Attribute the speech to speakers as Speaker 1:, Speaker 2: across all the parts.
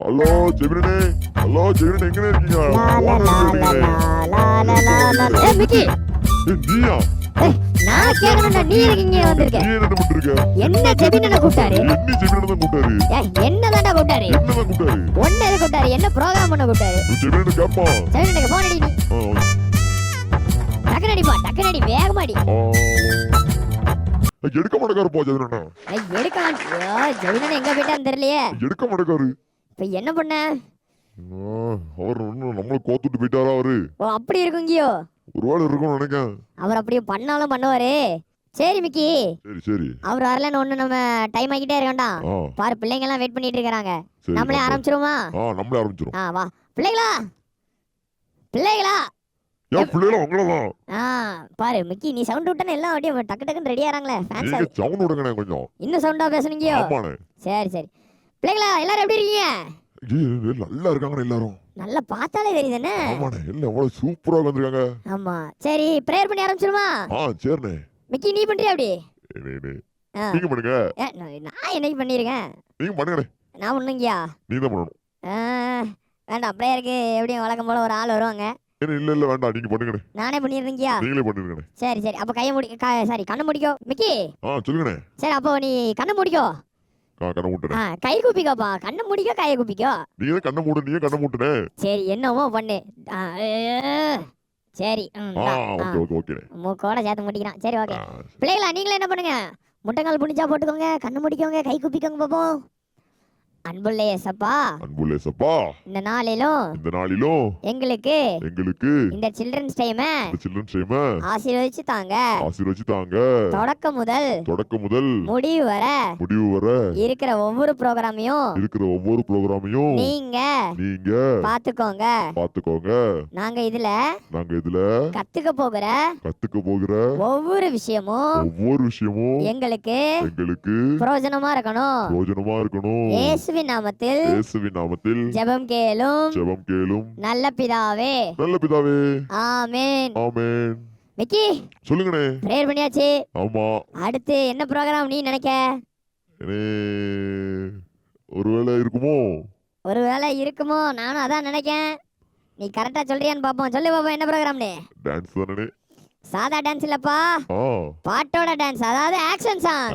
Speaker 1: Hello Gemini, hello Gemini, எங்க இருக்கீங்க?
Speaker 2: Mickey,
Speaker 1: நீயா?
Speaker 2: நான் கேக்குறேன்டா, நீ இருக்கீங்க வந்திருக்க.
Speaker 1: நீ என்ன பண்ணிட்டு இருக்க?
Speaker 2: என்ன ஜெமினி கூப்பிட்டாரு?
Speaker 1: என்ன ஜெமினி தான் கூப்பிட்டாரு?
Speaker 2: என்னதான்டா கூப்பிட்டாரு?
Speaker 1: என்னதான் கூப்பிட்டாரு?
Speaker 2: ஒண்ணு எது கூப்பிட்டாரு? என்ன ப்ரோகிராம் பண்ண கூப்பிட்டாரு?
Speaker 1: ஜெமினி கேப்பா.
Speaker 2: ஜெமினிக்கு போன் அடி. டக்குனு அடிப்பா, டக்குனு அடி, வேகமா அடி.
Speaker 1: எடுக்க மாட்டேக்காரு போ ஜெமினி.
Speaker 2: எடுக்க மாட்டியோ? ஜெமினி எங்க போயிட்டான்னு தெரியலையே.
Speaker 1: எடுக்க மாட்டேக்காரு.
Speaker 2: இப்ப என்ன பண்ண?
Speaker 1: அவர் நம்மள கோத்துட்டு போயிட்டாரா அவரு?
Speaker 2: ஓ, அப்படி இருக்குங்கியோ?
Speaker 1: ஒருவேளை இருக்கும்னு நினைக்கிறேன்.
Speaker 2: அவர் அப்படியே பண்ணாலும் பண்ணுவாரு. சரி மிக்கி,
Speaker 1: சரி சரி,
Speaker 2: அவர் வரலன்னு ஒண்ணு நம்ம டைம் ஆகிட்டே இருக்கோம்டா. பாரு, பிள்ளைங்க எல்லாம் வெயிட் பண்ணிட்டு இருக்காங்க. நம்மளே ஆரம்பிச்சிருமா?
Speaker 1: நம்மளே ஆரம்பிச்சிரும்.
Speaker 2: வா பிள்ளைகளா, பிள்ளைகளா.
Speaker 1: ஏன் பிள்ளைகளா உங்களதான்?
Speaker 2: பாரு மிக்கி, நீ சவுண்ட் விட்டனே எல்லாம் அப்படியே டக்கு டக்குன்னு ரெடி ஆறாங்களே. ஃபேன்ஸ்
Speaker 1: நீங்க சவுண்ட் விடுங்கண்ணே கொஞ்சம்.
Speaker 2: இன்னும் சவுண்டா பேசுனீங்கயோ?
Speaker 1: ஆமாண்ணே.
Speaker 2: சரி சரி. பிள்ளைகளா, எல்லாரும் எப்படி இருக்கீங்க?
Speaker 1: நல்லா இருக்காங்க எல்லாரும்.
Speaker 2: நல்லா பார்த்தாலே தெரியுதுண்ணே.
Speaker 1: ஆமாண்ணே, எல்லாம் எவ்வளவு சூப்பரா வந்திருக்காங்க.
Speaker 2: ஆமா. சரி, பிரேயர் பண்ணி ஆரம்பிச்சிருமா?
Speaker 1: சரிண்ணே.
Speaker 2: மிக்கி, நீ பண்றியா அப்படி?
Speaker 1: நீங்க பண்ணுங்க.
Speaker 2: நான் என்னைக்கு பண்ணிருக்கேன்?
Speaker 1: நீங்க பண்ணுங்கண்ணே.
Speaker 2: நான் ஒண்ணுங்கயா.
Speaker 1: நீ தான் பண்ணணும்.
Speaker 2: வேண்டாம், பிரேயருக்கு எப்படியும் வழக்கம் போல ஒரு ஆள் வருவாங்க.
Speaker 1: இல்ல இல்ல வேண்டாம், நீங்க பண்ணுங்கண்ணே.
Speaker 2: நானே பண்ணிடுறீங்கயா?
Speaker 1: நீங்களே பண்ணிருங்கண்ணே.
Speaker 2: சரி சரி, அப்ப கையை மூடி, சாரி கண்ணை மூடிக்கோ மிக்கி.
Speaker 1: சொல்லுங்கண்ணே.
Speaker 2: சரி, அப்போ நீ கண்ணை மூடிக்கோ.
Speaker 1: கண்ணை மூட்டுறேன்.
Speaker 2: கை குப்பிக்கோப்பா. கண்ணை மூடிக்கோ, கையை குப்பிக்கோ.
Speaker 1: நீங்க கண்ணை மூடு, நீங்க கண்ணை மூட்டுனே.
Speaker 2: சரி, என்னவோ பண்ணு. சரி.
Speaker 1: ஓகே.
Speaker 2: மூக்கோட சேர்த்து முடிக்கிறான். சரி, ஓகே. பிள்ளைகளா, நீங்களே என்ன பண்ணுங்க? முட்டைக்கால் புனிச்சா போட்டுக்கோங்க, கண்ணு முடிக்கோங்க, கை குப்பிக்கோங்க பாப்போம். அன்புள்ள இயேசப்பா, இந்த நாளிலும் எங்களுக்கு இந்த சில்ட்ரன்ஸ் டைம் ஆசீர்வதிச்சு தாங்க. தொடக்கம் முதல் முடிவு வர இருக்கிற ஒவ்வொரு ப்ரோகிராமையும் நீங்க பாத்துக்கோங்க. நாங்க இதுல கத்துக்க போகிற ஒவ்வொரு விஷயமும் எங்களுக்கு பிரயோஜனமா இருக்கணும். இயேசுவின் நாமத்தில் ஜெபம் கேளும் நல்ல பிதாவே. ஆமென். மிக்கி,
Speaker 1: சொல்லுங்கண்ணே.
Speaker 2: பிரேயர் பண்ணியாச்சு.
Speaker 1: ஆமா.
Speaker 2: அடுத்து என்ன ப்ரோகிராம் நீ நினைக்க?
Speaker 1: ஒருவேளை
Speaker 2: இருக்குமோ? நானும் அதான் நினைக்கேன். நீ கரெக்டா சொல்றியான்னு பாப்போம். சொல்லு பாப்போம், என்ன ப்ரோகிராம்னு?
Speaker 1: டான்ஸ் தானே?
Speaker 2: சாதா டான்ஸ் இல்லப்பா, பாட்டோட டான்ஸ். அதாவது ஆக்ஷன் சாங்.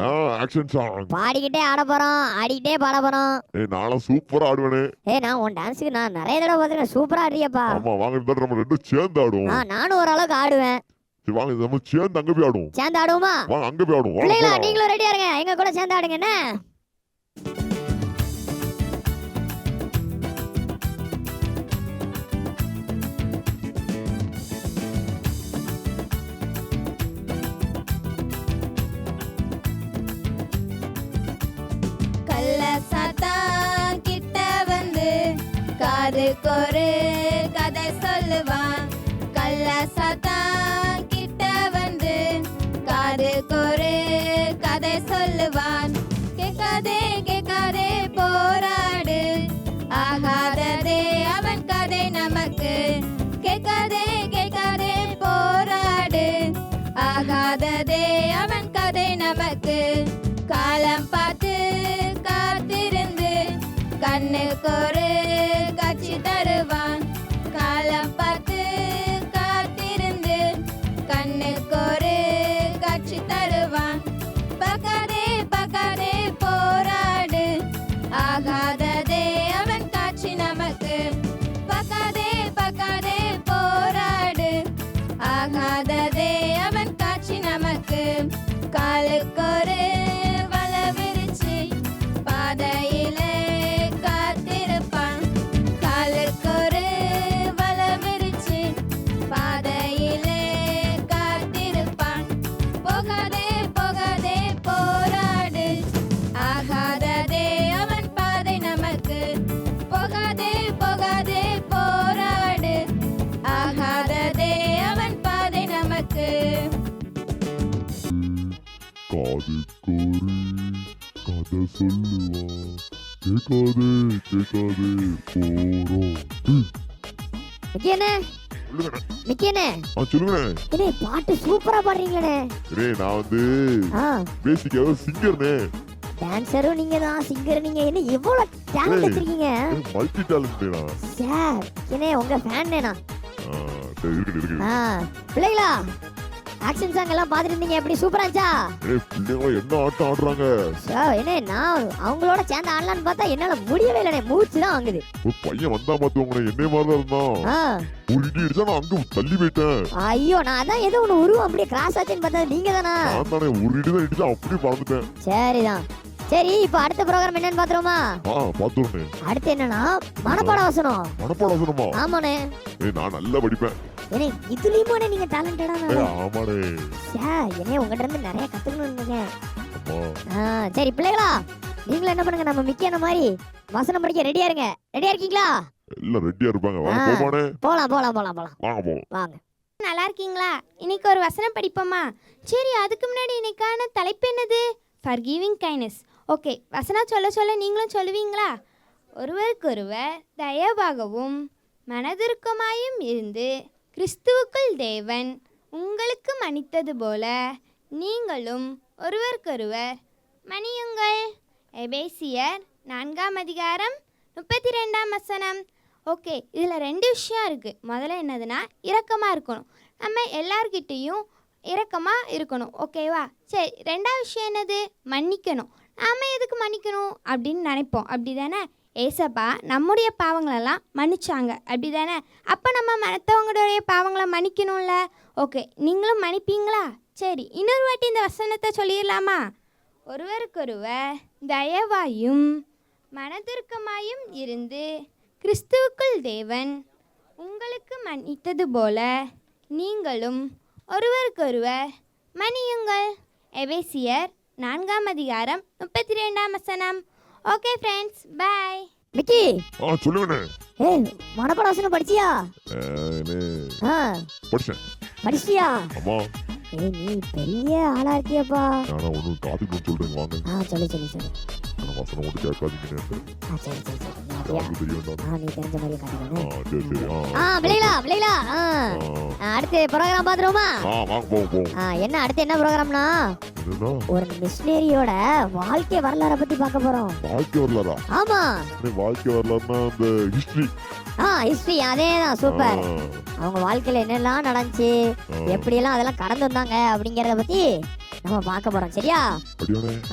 Speaker 2: பாடிக்கிட்டே ஆட போறோம், ஆடிக்கிட்டே பாட போறோம்.
Speaker 1: நானும் சூப்பரா ஆடுவேனே.
Speaker 2: நான் உன் டான்ஸ்க்கு நான் நிறைய தடவை பார்த்துருக்கேன். சூப்பரா ஆடுறியப்பா.
Speaker 1: ஆமா, வாங்க இந்த தடவை நம்ம ரெண்டும் சேர்ந்து ஆடுவோம்.
Speaker 2: நானும் ஓரளவுக்கு ஆடுவேன்.
Speaker 1: சரி, வாங்க நம்ம சேர்ந்து அங்க போய் ஆடுவோம்.
Speaker 2: சேர்ந்து ஆடுவோமா?
Speaker 1: வாங்க அங்க போய் ஆடுவோம்.
Speaker 2: பிள்ளைகளா, நீங்களும் ரெடியா இருங்க, எங்க கூட சேர்ந்து ஆடுங்க. என்ன
Speaker 3: காதுக்கு ஒரு கதை சொல்லுவான். கள்ள சாத்தான் கிட்ட வந்து காதுக்கு ஒரு கதை சொல்லுவான். கேட்காதே போராடு, ஆகாததே அவன் கதை நமக்கு. கேட்காதே போராடு, ஆகாததே அவன் கதை நமக்கு. காலம் பார்த்து காத்திருந்து கண்ணுக்கு ஒரு காட்சி தருவான். காலம் பார்த்து காத்திருந்து கண்ணுக்கு ஒரு காட்சி தருவான். பார்க்காதே போராடு, ஆகாததே அவன் காட்சி நமக்கு. பார்க்காதே போராடு, ஆகாததே அவன் காட்சி நமக்கு. காலுக்கு ஒரு வலை விரிச்சு பாதையில
Speaker 1: கதை சொல்லுவான். கேட்காதே போறோம்.
Speaker 2: பாட்டு சூப்பரா பாடுறீங்களே.
Speaker 1: நான் பேசிக்காவே சிங்கர்னே.
Speaker 2: டான்சரும் நீங்க தான், சிங்கர் நீங்க, என்ன எவ்வளவு டேலண்ட்
Speaker 1: ஏய்.
Speaker 2: வச்சிருக்கீங்க
Speaker 1: மல்டி டேலண்டடா.
Speaker 2: சார். என்ன உங்க ஃபேன் நான்.
Speaker 1: சரி இருக்கு.
Speaker 2: பிள்ளைகளா ஆக்ஷன் சாங் எல்லாம் பாத்துட்டு இருந்தீங்க, எப்படி சூப்பரா இருந்துச்சா?
Speaker 1: பிள்ளைங்க என்ன ஆட்டம் ஆடுறாங்க.
Speaker 2: சார் என்ன நான் அவங்களோட சேர்ந்து ஆடலான்னு பார்த்தா என்னால முடியவே இல்லைனே, மூச்சு தான் வாங்குது.
Speaker 1: ஒரு பையன் வந்தா மாத்துவாங்க, என்னைய மாதிரி தான் இருந்தான். ஒரு இடி அடிச்சா நான் அங்க தள்ளி போயிட்டேன்.
Speaker 2: ஐயோ நான் அதான் ஏதோ ஒண்ணு உருவம் அப்படியே கிராஸ் ஆச்சுன்னு பார்த்தா நீங்க தானா?
Speaker 1: நான் தானே ஒரு இடி தான் அடிச்சா அப்படியே பறந்துட்டேன்.
Speaker 2: சரிதான். சரி இப்போ அடுத்த ப்ரோகிராம் என்னன்னு பாத்துருமா?
Speaker 1: பாத்துறேன்.
Speaker 2: அடுத்து என்னன்னா மனப்பாட வசனம்.
Speaker 1: மனப்பாட வசனமா?
Speaker 2: ஆமாண்ணே.
Speaker 1: நான் நல்லா படிப்பேன்.
Speaker 2: ஏனே இதுலயுமே நீங்க டேலண்டடான.
Speaker 1: ஆமாடே.
Speaker 2: ஏனே உங்ககிட்ட இருந்து நிறைய கத்துக்கணும்னு.
Speaker 1: அம்மா.
Speaker 2: சரி பிள்ளைகளா நீங்களும் என்ன பண்ணுங்க, நம்ம மிக்கியான மாதிரி வசனம் படிக்க ரெடியா இருங்க. ரெடியா இருக்கீங்களா?
Speaker 1: எல்லாம் ரெடியா இருப்பாங்க. வாங்க போமானே.
Speaker 2: போலாம் போலாம் போலாம் போலாம்.
Speaker 1: வாங்க போலாம்.
Speaker 2: வாங்க.
Speaker 3: நல்லா இருக்கீங்களா? இன்னைக்கு ஒரு வசனம் படிப்போமா? சரி, அதுக்கு முன்னாடி இன்னைக்கான தலைப்பு என்னது? Forgiving kindness. ஓகே, வசனம் சொல்ல சொல்ல நீங்களும் சொல்லுவீங்களா? ஒருவருக்கொருவர் தயவாகவும் மனதிற்குமாயும் இருந்து கிறிஸ்துவுக்குள் தேவன் உங்களுக்கு மன்னித்தது போல நீங்களும் ஒருவருக்கொருவர் மன்னியுங்கள். எபேசியர் 4:32. ஓகே, இதில் 2 விஷயம் இருக்குது. முதல்ல என்னதுன்னா இரக்கமாக இருக்கணும். நம்ம எல்லார்கிட்டேயும் இரக்கமாக இருக்கணும். ஓகேவா? சரி, 2வது விஷயம் என்னது? மன்னிக்கணும். நாம் எதுக்கு மன்னிக்கணும் அப்படின்னு நினைப்போம், அப்படி தானே? ஏசப்பா நம்முடைய பாவங்களெல்லாம் மன்னிச்சாங்க, அப்படி தானே? அப்போ நம்ம மற்றவங்களுடைய பாவங்களை மன்னிக்கணும்ல. ஓகே, நீங்களும் மன்னிப்பீங்களா? சரி, இன்னொரு வாட்டி இந்த வசனத்தை சொல்லிடலாமா? ஒருவருக்கொருவர் தயவாயும் மனதிற்குமாயும் இருந்து கிறிஸ்துவுக்குள் தேவன் உங்களுக்கு மன்னித்தது போல நீங்களும் ஒருவருக்கொருவர் மன்னியுங்கள். எபேசியர் 4:32. Okay friends, by.
Speaker 2: விக்கி
Speaker 1: சொல்லுங்கண்ணே.
Speaker 2: மனப்பாட வசனம் படிச்சியா?
Speaker 1: படிச்சேன்.
Speaker 2: படிச்சியா?
Speaker 1: அம்மா.
Speaker 2: நீ பெரிய ஆளா இருக்கியப்பா.
Speaker 1: நான் ஒண்ணு டாபிக் சொல்றேன் வாங்க.
Speaker 2: சொல்லு சொல்லு சொல்லு.
Speaker 1: வசனம் மட்டும் கேட்காதீங்கன்னு.
Speaker 2: சரி சரி சரி.
Speaker 1: தெரியும்.
Speaker 2: நீ தெரிஞ்ச மாதிரி காட்டுங்க.
Speaker 1: சரி சரி.
Speaker 2: பிள்ளைகளா அடுத்து ப்ரோகிராம் பாத்துருவோமா?
Speaker 1: வாங்க போவோம்.
Speaker 2: என்ன அடுத்து என்ன ப்ரோகிராம்னா ஒரு மிஷனரியோட வாழ்க்கை வரலாறை பத்தி பார்க்க போறோம்.
Speaker 1: வாழ்க்கை வரலாறா?
Speaker 2: ஆமா.
Speaker 1: வாழ்க்கை வரலாறுனா அந்த ஹிஸ்டரி.
Speaker 2: ஹிஸ்டரி அதேதான். சூப்பர். அவங்க வாழ்க்கையில என்னெல்லாம் நடந்துச்சு, எப்படி எல்லாம் அதெல்லாம் கடந்து வந்தாங்க அப்படிங்கறத பத்தி நம்ம பார்க்க போறோம். சரியா?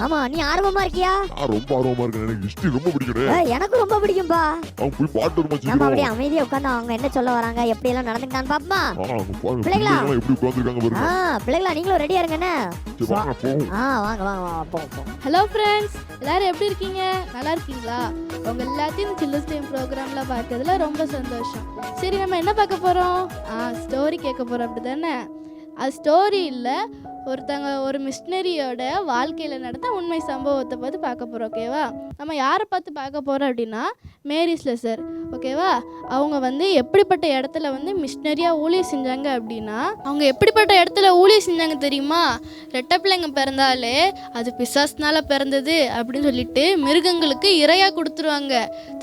Speaker 2: ஆமா. நீ ஆர்வமா இருக்கியா?
Speaker 1: நான் ரொம்ப ஆர்வமா இருக்கேன். எனக்கு ஹிஸ்டரி ரொம்ப பிடிக்கும்.
Speaker 2: எனக்கு ரொம்ப பிடிக்கும்பா.
Speaker 1: அவங்க போய் பாட்டு வருமா?
Speaker 2: நம்ம அப்படியே அமைதியா உட்கார்ந்து அவங்க என்ன சொல்ல வராங்க, எப்படி எல்லாம் நடந்துட்டான்னு பாப்போமா? பிள்ளைகளா
Speaker 1: எப்படி உட்கார்ந்திருக்காங்க பாருங்க.
Speaker 2: பிள்ளைகளா நீங்களும் ரெடியா இருங்கண்ணே. வாங்க வாங்க போவோம்.
Speaker 4: ஹலோ ஃப்ரெண்ட்ஸ், எல்லாரும் எப்படி இருக்கீங்க? நல்லா இருக்கீங்களா? உங்க எல்லாத்தையும் சில்ட்ரன்ஸ் டைம் ப்ரோக்ராம்ல பார்க்கறதுல ரொம்ப சந்தோஷம். சரி, நம்ம என்ன பார்க்க போறோம்? ஸ்டோரி கேட்க போறோம், அப்படி தானே? அது ஸ்டோரி இல்லை, ஒரு மிஷனரியோட வாழ்க்கையில் நடந்த உண்மை சம்பவத்தை பார்த்து பார்க்க போகிறோம். ஓகேவா? நம்ம யாரை பார்த்து பார்க்க போகிறோம் அப்படின்னா மேரி ஸ்லெசர். ஓகேவா? அவங்க எப்படிப்பட்ட இடத்துல மிஷனரியாக ஊழியம் செஞ்சாங்க அப்படின்னா, அவங்க எப்படிப்பட்ட இடத்துல ஊழியம் செஞ்சாங்க தெரியுமா? ரெட்டை பிள்ளைங்க பிறந்தாலே அது பிசாஸ்னால பிறந்தது அப்படின்னு சொல்லிட்டு மிருகங்களுக்கு இரையாக கொடுத்துருவாங்க.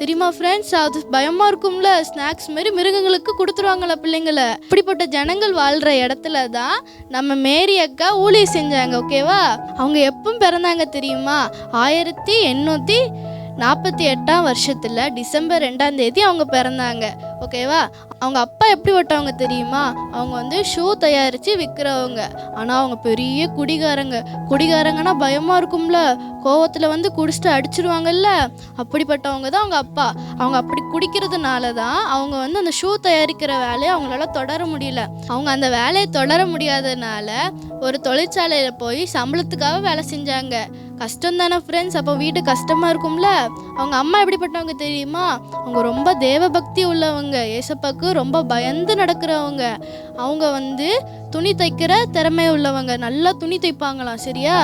Speaker 4: தெரியுமா ஃப்ரெண்ட்ஸ்? அது பயமாக இருக்கும்ல. ஸ்நாக்ஸ் மாதிரி மிருகங்களுக்கு கொடுத்துருவாங்களா பிள்ளைங்களை. இப்படிப்பட்ட ஜனங்கள் வாழ்கிற இடத்துல தான் நம்ம மேரி அக்கா ஊழியம் செஞ்சாங்க. ஓகேவா? அவங்க எப்போ பிறந்தாங்க தெரியுமா? 1848 டிசம்பர் 2 அவங்க பிறந்தாங்க. ஓகேவா? அவங்க அப்பா எப்படிப்பட்டவங்க தெரியுமா? அவங்க ஷூ தயாரித்து விற்கிறவங்க. ஆனால் அவங்க பெரிய குடிகாரங்கன்னா பயமாக இருக்கும்ல. கோவத்தில் குடிச்சிட்டு அடிச்சிருவாங்கல்ல. அப்படிப்பட்டவங்க தான் அவங்க அப்பா. அவங்க அப்படி குடிக்கிறதுனால தான் அவங்க அந்த ஷூ தயாரிக்கிற வேலையை அவங்களால தொடர முடியல. அவங்க அந்த வேலையை தொடர முடியாததுனால ஒரு தொழிற்சாலையில் போய் சம்பளத்துக்காக வேலை செஞ்சாங்க. கஷ்டம் தானே ஃப்ரெண்ட்ஸ்? அப்போ வீட்டு கஷ்டமாக இருக்கும்ல. அவங்க அம்மா எப்படிப்பட்டவங்க தெரியுமா? அவங்க ரொம்ப தேவபக்தி உள்ளவங்க. ஏசப்பாக்கு ரொம்ப பயந்து நடக்கிறவங்க. அவங்க துணி தைக்கிற திறமை உள்ளவங்க. நல்லா துணி தைப்பாங்களாம். சரியா?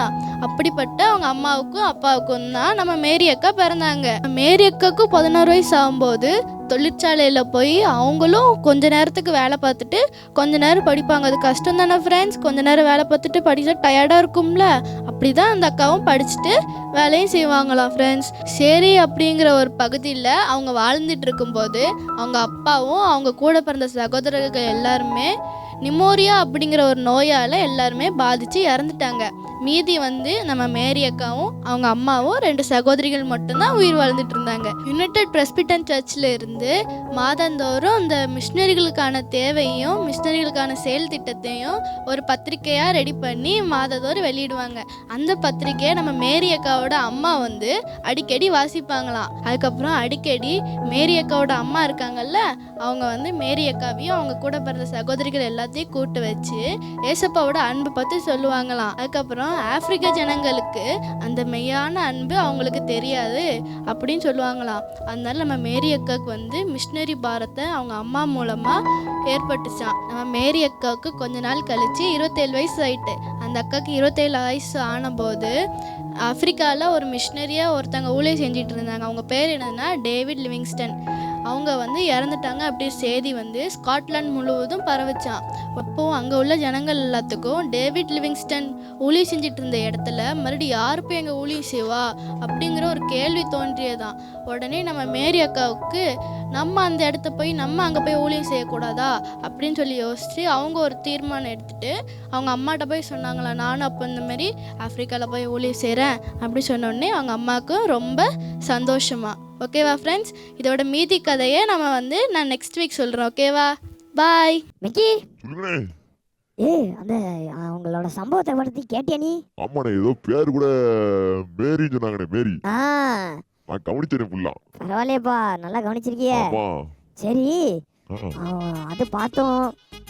Speaker 4: அப்படிப்பட்ட அவங்க அம்மாவுக்கும் அப்பாவுக்கும் தான் நம்ம மேரி அக்கா பிறந்தாங்க. மேரி அக்காவுக்கு 11 வயசு ஆகும்போது தொழிற்சாலையில் போய் அவங்களும் கொஞ்ச நேரத்துக்கு வேலை பார்த்துட்டு கொஞ்ச நேரம் படிப்பாங்க. அது கஷ்டம் தானே ஃப்ரெண்ட்ஸ்? கொஞ்ச நேரம் வேலை பார்த்துட்டு படிச்சா டயர்டாக இருக்கும்ல. அப்படி தான் அந்த அக்காவும் படிச்சுட்டு வேலையும் செய்வாங்களாம் ஃப்ரெண்ட்ஸ். சரி, அப்படிங்கிற ஒரு பகுதியில் அவங்க வாழ்ந்துட்டு இருக்கும்போது அவங்க அப்பாவும் அவங்க கூட பிறந்த சகோதரர்கள் எல்லாருமே நிமோரியா அப்படிங்கிற ஒரு நோயால் எல்லாருமே பாதித்து இறந்துட்டாங்க. மீதி வந்து நம்ம மேரி அக்காவும் அவங்க அம்மாவும் 2 சகோதரிகள் மட்டும்தான் உயிர் வாழ்ந்துட்டு இருந்தாங்க. யுனைடெட் பிரெஸ்பிட்டன் சர்ச்சில் இருந்து மாதந்தோறும் அந்த மிஷினரிகளுக்கான தேவையும் மிஷினரிகளுக்கான செயல் திட்டத்தையும் ஒரு பத்திரிக்கையாக ரெடி பண்ணி மாதந்தோறும் வெளியிடுவாங்க. அந்த பத்திரிக்கையை நம்ம மேரி அக்காவோட அம்மா வந்து அடிக்கடி வாசிப்பாங்களாம். அதுக்கப்புறம் அடிக்கடி மேரி அக்காவோட அம்மா இருக்காங்கல்ல, அவங்க வந்து மேரி அக்காவையும் அவங்க கூட பிறந்த சகோதரிகள் எல்லாத்தையும் கூட்டு வச்சு ஏசப்பாவோட அன்பு பற்றி சொல்லுவாங்களாம். அதுக்கப்புறம் ஆப்பிரிக்க ஜனங்களுக்கு அந்த மெய்யான அன்பு அவங்களுக்கு தெரியாது அப்படின்னு சொல்லுவாங்களாம். அதனால நம்ம மேரி அக்காவுக்கு வந்து மிஷினரி பாரத்தை அவங்க அம்மா மூலமாக ஏற்பட்டுச்சான். நம்ம மேரி அக்காவுக்கு கொஞ்ச நாள் கழிச்சு 27 வயசு ஆயிட்டு. அந்த அக்காவுக்கு 27 வயசு ஆனபோது ஆப்பிரிக்காவில் ஒரு மிஷினரியாக ஒருத்தங்க ஊழியம் செஞ்சிட்டு இருந்தாங்க. அவங்க பேர் என்னதுன்னா டேவிட் லிவிங்ஸ்டன். அவங்க வந்து இறந்துட்டாங்க அப்படி செய்தி வந்து ஸ்காட்லாந்து முழுவதும் பரவிச்சான். அப்போது அங்கே உள்ள ஜனங்கள் எல்லாத்துக்கும் டேவிட் லிவிங்ஸ்டன் ஊழியம் செஞ்சிட்டு இருந்த இடத்துல மறுபடியும் யார் போய் எங்கள் ஊழியம் செய்வா அப்படிங்கிற ஒரு கேள்வி தோன்றியதான். உடனே நம்ம மேரி அக்காவுக்கு நம்ம அந்த இடத்த போய் நம்ம அங்கே போய் ஊழியம் செய்யக்கூடாதா அப்படின்னு சொல்லி யோசிச்சு அவங்க ஒரு தீர்மானம் எடுத்துகிட்டு அவங்க அம்மாட்ட போய் சொன்னாங்களா, நானும் அப்போ இந்த மாதிரி ஆஃப்ரிக்காவில் போய் ஊழியம் செய்கிறேன் அப்படி சொன்னோடனே அவங்க அம்மாவுக்கு ரொம்ப சந்தோஷமா. ஓகேவா ஃப்ரெண்ட்ஸ், இதோட மீதி கதையை நம்ம வந்து நான் நெக்ஸ்ட் வீக் சொல்கிறேன். ஓகேவா, பாய்.
Speaker 2: மிக்கி,
Speaker 1: சொல்லுங்கண்ணே.
Speaker 2: அந்த அவங்களோட சம்பவத்தை பற்றி கேட்டியா நீ?
Speaker 1: ஆமாண்ணே, ஏதோ பேர் கூட மேரின்னு சொன்னாங்கண்ணே. மேரி
Speaker 2: ஆ,
Speaker 1: நான் கவனிச்சேன் ஃபுல்லா.
Speaker 2: பரவாயில்லையப்பா, நல்லா கவனிச்சிருக்கியே.
Speaker 1: ஆமா.
Speaker 2: சரி,
Speaker 1: ஆ,
Speaker 2: அது பார்த்தோம்,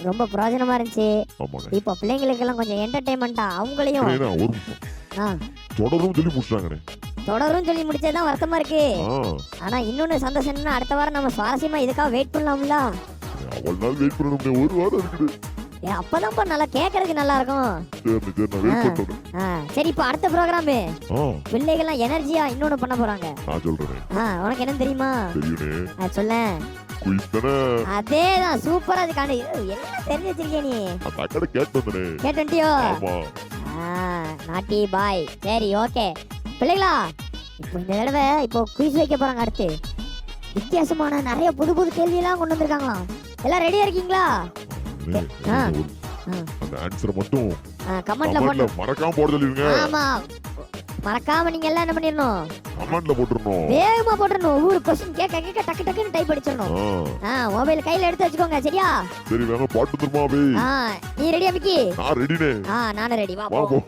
Speaker 2: ரொம்ப பிரயோஜனமா இருந்துச்சு.
Speaker 1: ஆமாண்ணே.
Speaker 2: இப்போ பிள்ளைங்களுக்கெல்லாம் கொஞ்சம் என்டர்டைன்மெண்டா அவங்களையும்
Speaker 1: அண்ணே, ஒரு நிமிஷம். தொடரும் சொல்லி முடிச்சாங்கண்ணே.
Speaker 2: தொடரும் சொல்லி முடிச்சதுதான் வருத்தமா இருக்கு. ஆனா இன்னொன்னு சந்தோஷம் என்னன்னா, அடுத்த வாரம் நம்ம சுவாரஸ்யமா இதுக்காக வெயிட் பண்ணலாம்ல.
Speaker 1: அவ்வளவு நாள் வெயிட் பண்ணணும், ஒரு வாரம் இருக்குது.
Speaker 2: அப்பதான் நல்லா கேட்கறதுக்கு நல்லா இருக்கும்.
Speaker 1: சரி, நான் வெயிட் பண்றேன்.
Speaker 2: சரி, இப்போ அடுத்த ப்ரோக்ராம் பிள்ளைகள்லாம் எனர்ஜியா இன்னொன்னு பண்ண போறாங்க.
Speaker 1: நான் சொல்றேன்.
Speaker 2: உனக்கு என்ன தெரியுமா?
Speaker 1: தெரியுனே.
Speaker 2: சொல்லேன். அதேதான், சூப்பரா அதுக்கான எல்லாம் தெரிஞ்சு வச்சிருக்கே நீ.
Speaker 1: அக்கட கேட்டனே.
Speaker 2: கேட்டன்டியோ?
Speaker 1: ஆமா.
Speaker 2: நாட்டி பாய். சரி, ஓகே பிள்ளைகளா, இப்போ இந்த தடவை இப்போ குயிஸ் வைக்க போறாங்க. அடுத்து வித்தியாசமான நிறைய புது புது கேள்வி எல்லாம் கொண்டு வந்திருக்காங்களாம். எல்லாம் ரெடியா இருக்கீங்களா?
Speaker 1: அந்த ஆன்சர் மட்டும்
Speaker 2: கமெண்ட்ல போட்டு
Speaker 1: மறக்காம போட சொல்லிருங்க.
Speaker 2: ஆமா, மறக்காம நீங்க எல்லாம் என்ன பண்ணிரணும்,
Speaker 1: கமெண்ட்ல போட்டுறணும்,
Speaker 2: வேகமா போட்டுறணும். ஒவ்வொரு क्वेश्चन கேட்க டக்கு டக்குன்னு டைப் அடிச்சிரணும். மொபைல் கையில எடுத்து வச்சுக்கோங்க, சரியா?
Speaker 1: சரி, வேகமா போட்டு தருமா பே.
Speaker 2: நீ ரெடியா மிக்கி?
Speaker 1: நான் ரெடினே.
Speaker 2: நானும் ரெடி. வா போ.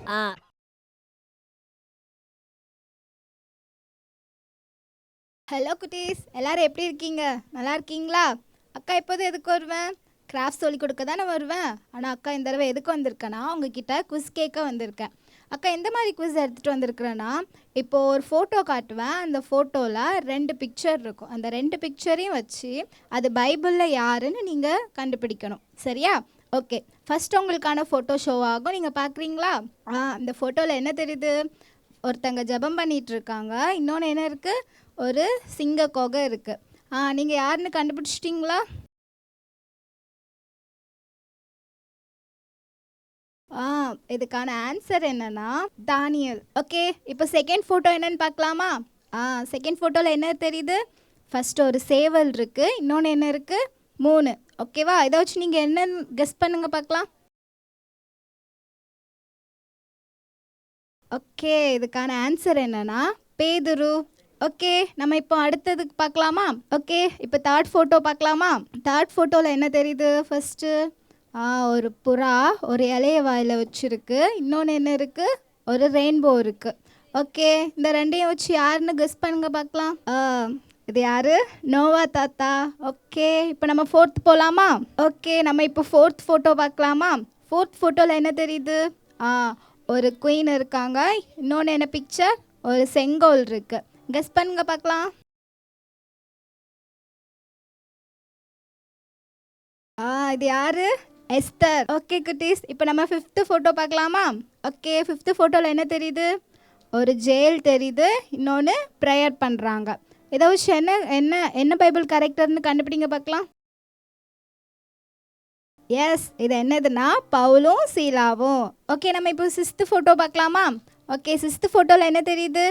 Speaker 5: ஹலோ குட்டீஸ், எல்லாரும் எப்படி இருக்கீங்க? நல்லா இருக்கீங்களா? அக்கா எப்போது எதுக்கு வருவேன்? கிராஃப்ட் சொல்லி கொடுக்க தானே வருவேன். ஆனால் அக்கா இந்த தடவை எதுக்கு வந்திருக்கேன்னா, உங்ககிட்ட குவிஸ் கேட்க வந்திருக்கேன். அக்கா எந்த மாதிரி குவிஸ் எடுத்துகிட்டு வந்திருக்கிறேன்னா, இப்போது ஒரு ஃபோட்டோ காட்டுவேன். அந்த ஃபோட்டோவில் 2 பிக்சர் இருக்கும். அந்த 2 பிக்சரையும் வச்சு அது பைபிளில் யாருன்னு நீங்கள் கண்டுபிடிக்கணும், சரியா? ஓகே, ஃபஸ்ட் உங்களுக்கான ஃபோட்டோ ஷோ ஆகும். நீங்கள் பார்க்குறீங்களா? இந்த ஃபோட்டோவில் என்ன தெரியுது? ஒருத்தங்க ஜெபம் பண்ணிகிட்டு இருக்காங்க. இன்னொன்று என்ன இருக்குது? ஒரு சிங்க கொகை இருக்குது. நீங்கள் யாருன்னு கண்டுபிடிச்சிட்டிங்களா? இதுக்கான ஆன்சர் என்னன்னா தானியல். ஓகே, இப்போ செகண்ட் ஃபோட்டோ என்னன்னு பார்க்கலாமா? செகண்ட் ஃபோட்டோவில் என்ன தெரியுது? ஃபர்ஸ்ட் ஒரு சேவல் இருக்குது, இன்னொன்று என்ன இருக்குது? 3. ஓகேவா? இதை வச்சு நீங்கள் என்னன்னு கெஸ் பண்ணுங்க பார்க்கலாம். ஓகே, இதுக்கான ஆன்சர் என்னன்னா பேதுரு. ஓகே, நம்ம இப்போ அடுத்ததுக்கு பார்க்கலாமா? ஓகே, இப்போ தேர்ட் ஃபோட்டோ பார்க்கலாமா? தேர்ட் ஃபோட்டோவில் என்ன தெரியுது? ஃபஸ்ட்டு ஒரு புறா ஒரு இலைய வாயில் வச்சுருக்கு. இன்னொன்று என்ன இருக்குது? ஒரு ரெயின்போ இருக்குது. ஓகே, இந்த ரெண்டையும் வச்சு யாருன்னு கெஸ் பண்ணுங்க பார்க்கலாம். இது யாரு? நோவா தாத்தா. ஓகே, இப்போ நம்ம ஃபோர்த் போகலாமா? ஓகே, நம்ம இப்போ ஃபோர்த் ஃபோட்டோ பார்க்கலாமா? ஃபோர்த் ஃபோட்டோவில் என்ன தெரியுது? ஒரு குயின் இருக்காங்க. இன்னொன்று என்ன பிக்சர்? ஒரு செங்கோல் இருக்கு. கெஸ் பண்ணுங்க பார்க்கலாம். இது யாரு? எஸ்தர். ஓகே குட்டீஸ், இப்போ நம்ம ஃபிஃப்த்து ஃபோட்டோ பார்க்கலாமா? ஓகே, ஃபிஃப்த்து ஃபோட்டோவில் என்ன தெரியுது? ஒரு ஜெயில் தெரியுது. இன்னொன்று ப்ரேயர் பண்ணுறாங்க. இதை வச்சு என்ன என்ன என்ன பைபிள் கேரக்டர்னு கண்டுபிடிங்க பார்க்கலாம். எஸ், இது என்னதுன்னா பவுலும் சீலாவும். ஓகே, நம்ம இப்போ 6th ஃபோட்டோ பார்க்கலாமா? ஓகே, 6th ஃபோட்டோவில் என்ன தெரியுது?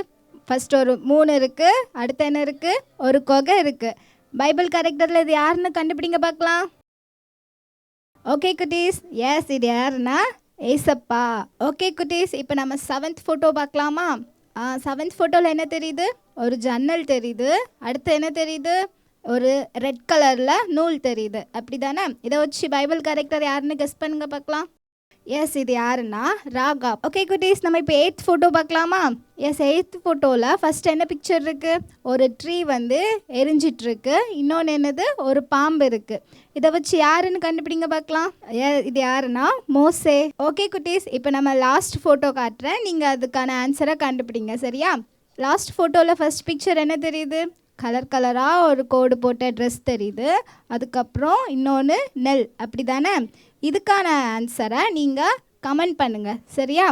Speaker 5: ஃபர்ஸ்ட் ஒரு 3 இருக்குது. அடுத்து என்ன இருக்குது? ஒரு கொகை இருக்குது. பைபிள் கேரக்டரில் இது யாருன்னு கண்டுபிடிங்க பார்க்கலாம். ஓகே குட்டீஸ், எஸ் இது யாருன்னா ஏசப்பா. ஓகே குட்டீஸ், இப்போ நம்ம 7th ஃபோட்டோ பார்க்கலாமா? 7th ஃபோட்டோவில் என்ன தெரியுது? ஒரு ஜன்னல் தெரியுது. அடுத்து என்ன தெரியுது? ஒரு ரெட் கலரில் நூல் தெரியுது. அப்படி தானே? இதை வச்சு பைபிள் கேரக்டர் யாருன்னு கெஸ் பண்ணுங்க பார்க்கலாம். எஸ் இது யாருன்னா ராகா. ஓகே குட்டீஸ், நம்ம இப்போ 8th ஃபோட்டோ பார்க்கலாமா? எஸ் 8th ஃபோட்டோவில் ஃபஸ்ட் என்ன பிக்சர் இருக்குது? ஒரு ட்ரீ வந்து எரிஞ்சிட்ருக்கு. இன்னொன்று என்னது? ஒரு பாம்பு இருக்குது. இதை வச்சு யாருன்னு கண்டுபிடிங்க பார்க்கலாம். இது யாருன்னா மோசே. ஓகே குட்டீஸ், இப்போ நம்ம லாஸ்ட் ஃபோட்டோ காட்டுறேன், நீங்கள் அதுக்கான ஆன்சரை கண்டுபிடிங்க. சரியா? லாஸ்ட் ஃபோட்டோவில் ஃபஸ்ட் பிக்சர் என்ன தெரியுது? கலர் கலராக ஒரு கோடு போட்ட ட்ரெஸ் தெரியுது. அதுக்கப்புறம் இன்னொன்று நெல். அப்படி தானே? இதுக்கான ஆன்சரை நீங்கள் கமெண்ட் பண்ணுங்கள். சரியா?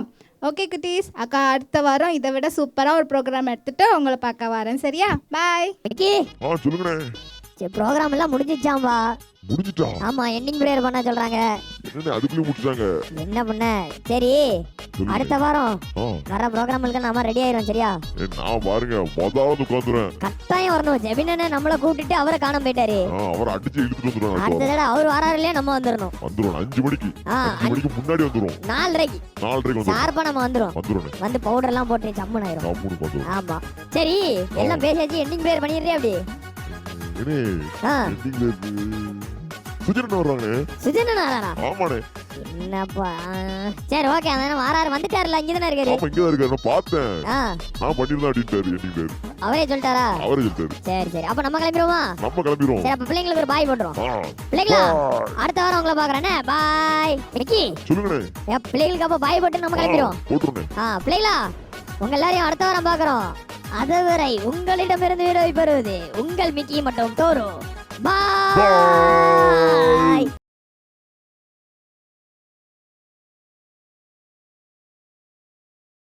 Speaker 5: ஓகே குட்டீஸ், அக்கா அடுத்த வாரம் இதை விட சூப்பராக ஒரு ப்ரோக்ராம் எடுத்துகிட்டு உங்களை பார்க்க வரேன். சரியா? பாய்.
Speaker 1: சொல்லுங்கண்ணே.
Speaker 2: சரி, ப்ரோக்ராம் எல்லாம் முடிஞ்சிச்சாம்பா.
Speaker 1: முடிஞ்சிட்டா?
Speaker 2: ஆமா, எண்டிங் பிரேயர் பண்ண சொல்றாங்க.
Speaker 1: அதுக்குள்ளே முடிச்சிட்டாங்க.
Speaker 2: என்ன பண்ண? சரி, அடுத்த வாரம் வர ப்ரோக்ராமுக்கு நாம ரெடி ஆயிரும். சரியா?
Speaker 1: நான் பாருங்க முதல்ல உட்காந்துறேன்.
Speaker 2: கட்டாயம் வரணும். ஜெபினனை நம்மள கூட்டிட்டு அவரை காணாம போயிட்டாரு.
Speaker 1: அவரை அடிச்சு இழுத்துட்டு வந்துடுறோம்.
Speaker 2: அடுத்த தடவை அவர் வராரு இல்லையா நம்ம வந்துடணும்.
Speaker 1: 5 மணிக்கு. 5 மணிக்கு முன்னாடி வந்துடும்.
Speaker 2: 4:30 ஷார்ப்பா நம்ம வந்துடும். வந்து பவுடர் எல்லாம் போட்டு சம்மன் ஆயிரும். ஆமா, சரி எல்லாம் பேசியாச்சு. எண்டிங் பிரேயர் பண்ணிடுறியா? அப்படி என்னப்பா? சரி, ஓகே. அதான வாராரு, வந்துட்டாருல, இங்கதானே இருக்காரு.
Speaker 1: பார்த்தேன். நான் பண்ணிருந்தேன் அப்படின்ட்டாரு.
Speaker 2: அவரே சொல்லிட்டாரா?
Speaker 1: அவரே சொல்லிட்டாரு.
Speaker 2: சரி சரி, அப்ப நம்ம கிளம்பிடுவோமா? சரி, அப்ப பிள்ளைங்களுக்கு ஒரு பாய் போட்டுறோம். பிள்ளைங்களா, அடுத்த வாரம் உங்களை பாக்குறேனே. பாய். மிக்கி சொல்லுங்க. பிள்ளைங்களுக்கு அப்ப பாய் போட்டு நம்ம கிளம்பிடுவோம். பிள்ளைங்களா, உங்க எல்லாரையும் அடுத்த வாரம் பாக்குறோம். அதுவரை உங்களிடமிருந்து விடை பெறுவது உங்கள் மிக்கி மற்றும் டோரோ. பாய்.